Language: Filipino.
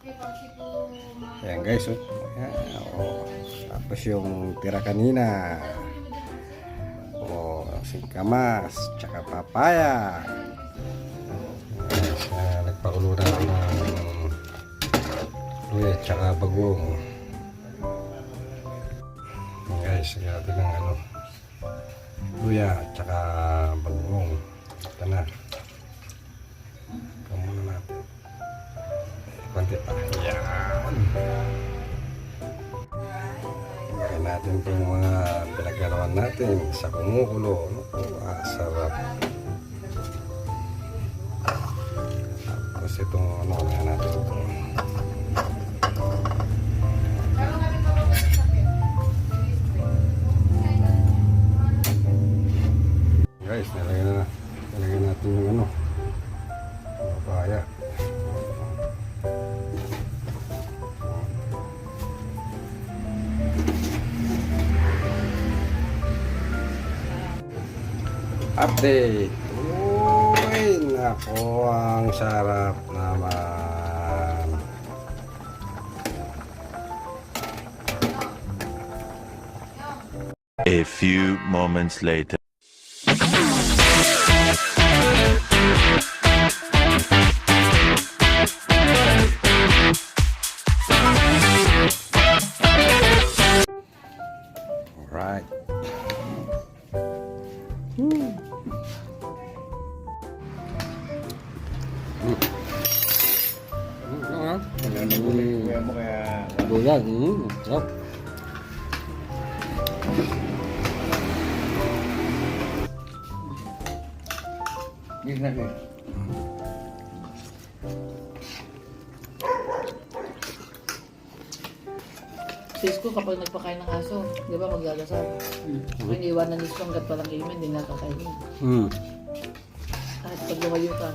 Ayan guys, oh. Ayan, oh. Tapos yung tira kanina. Oh, singkamas, tsaka papaya. Nagpakulo na ako ng luya, tsaka bagong. Ayan guys, natin ng ano, luya, tsaka bagong. Ito na. Ito muna natin. Konti pa. Yan. Ngayon natin itong mga pinagalawan natin sa kumukulo. Sarap. Tapos itong ano na natin ito. Guys, nalagyan natin yung ano, papaya. Update. Uy, nako, ang sarap naman. A few moments later. Alright. Bulan, sarap. Sis ko kapag nagpakain ng aso, di ba maglalasal? Kung iniiwanan ni Sis ko hanggat palang imen, hindi nakakainin. Kahit pag lumayo ka.